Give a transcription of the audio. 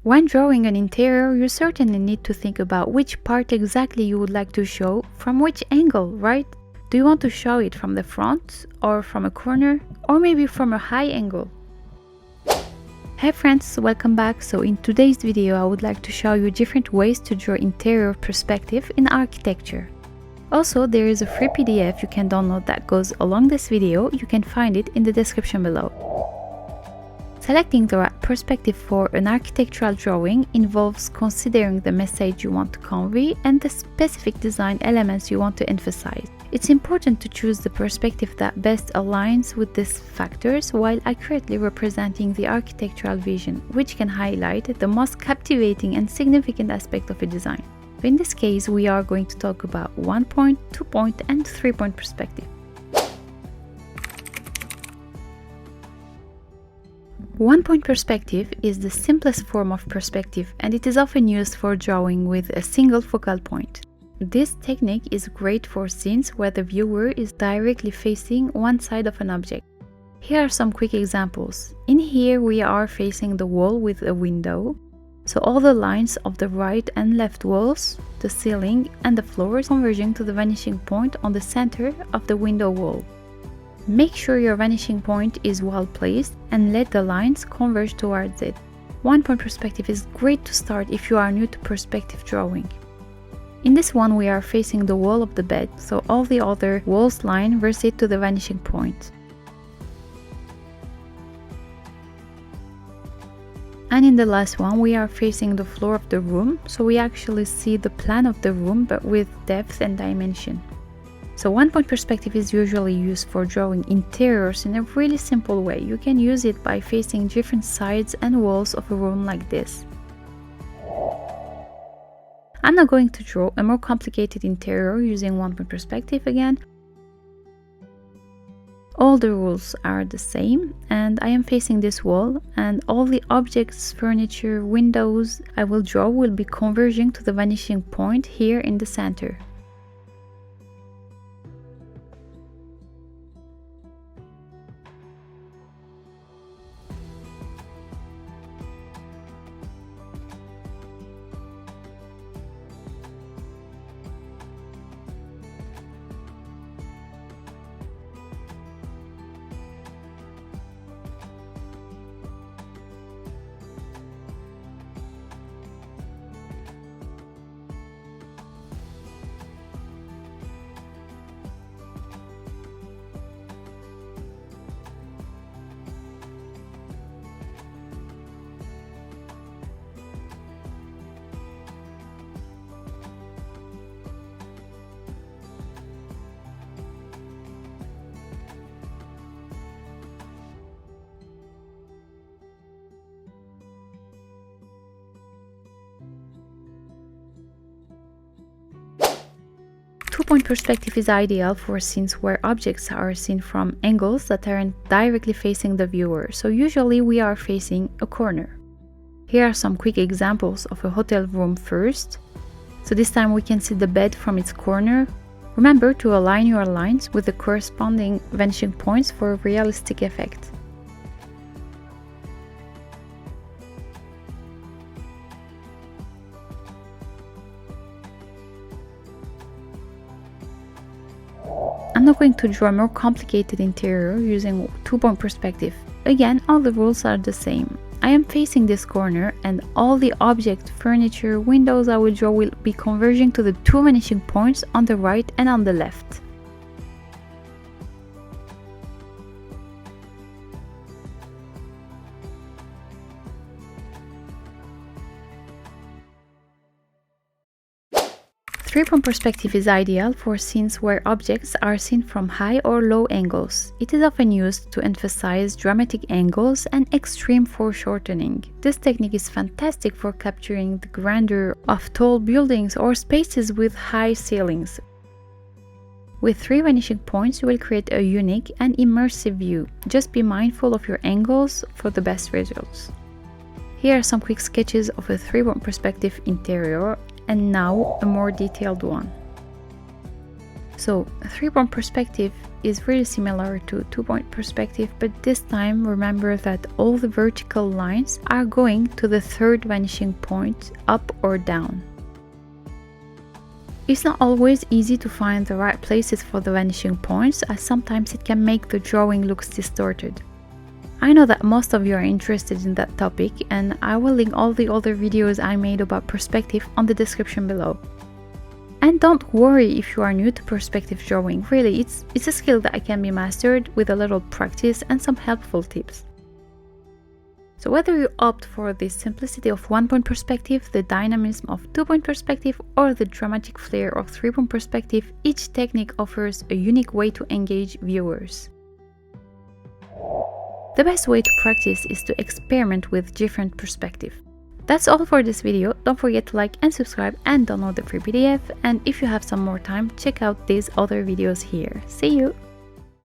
When drawing an interior, you certainly need to think about which part exactly you would like to show from which angle, right? Do you want to show it from the front, or from a corner, or maybe from a high angle? Hey friends, welcome back. So in today's video I would like to show you different ways to draw interior perspective in architecture. Also, there is a free PDF you can download that goes along this video. You can find it in the description below. Selecting the right perspective for an architectural drawing involves considering the message you want to convey and the specific design elements you want to emphasize. It's important to choose the perspective that best aligns with these factors while accurately representing the architectural vision, which can highlight the most captivating and significant aspect of a design. In this case, we are going to talk about 1-point, 2-point, and 3-point perspective. 1-point perspective is the simplest form of perspective, and it is often used for drawing with a single focal point. This technique is great for scenes where the viewer is directly facing one side of an object. Here are some quick examples. In here we are facing the wall with a window, so all the lines of the right and left walls, the ceiling and the floors converging to the vanishing point on the center of the window wall. Make sure your vanishing point is well placed and let the lines converge towards it. 1-point perspective is great to start if you are new to perspective drawing. In this one we are facing the wall of the bed, so all the other walls line recede to the vanishing point. And in the last one we are facing the floor of the room, so we actually see the plan of the room but with depth and dimension. So 1-point perspective is usually used for drawing interiors in a really simple way. You can use it by facing different sides and walls of a room like this. I'm not going to draw a more complicated interior using 1-point perspective again. All the rules are the same, and I am facing this wall, and all the objects, furniture, windows I will draw will be converging to the vanishing point here in the center. Two-point perspective is ideal for scenes where objects are seen from angles that aren't directly facing the viewer, so usually we are facing a corner. Here are some quick examples of a hotel room first. So this time we can see the bed from its corner. Remember to align your lines with the corresponding vanishing points for a realistic effect. I'm not going to draw a more complicated interior using 2-point perspective. Again, all the rules are the same. I am facing this corner, and all the objects, furniture, windows I will draw will be converging to the two vanishing points on the right and on the left. Three-point perspective is ideal for scenes where objects are seen from high or low angles. It is often used to emphasize dramatic angles and extreme foreshortening. This technique is fantastic for capturing the grandeur of tall buildings or spaces with high ceilings. With 3 vanishing points, you will create a unique and immersive view. Just be mindful of your angles for the best results. Here are some quick sketches of a 3-point perspective interior, and now a more detailed one. So, a 3-point perspective is really similar to two-point perspective, but this time remember that all the vertical lines are going to the third vanishing point, up or down. It's not always easy to find the right places for the vanishing points, as sometimes it can make the drawing look distorted. I know that most of you are interested in that topic, and I will link all the other videos I made about perspective on the description below. And don't worry if you are new to perspective drawing, really it's a skill that can be mastered with a little practice and some helpful tips. So whether you opt for the simplicity of one-point perspective, the dynamism of two-point perspective, or the dramatic flair of three-point perspective, each technique offers a unique way to engage viewers. The best way to practice is to experiment with different perspectives. That's all for this video. Don't forget to like and subscribe and download the free PDF, and if you have some more time, check out these other videos here. See you!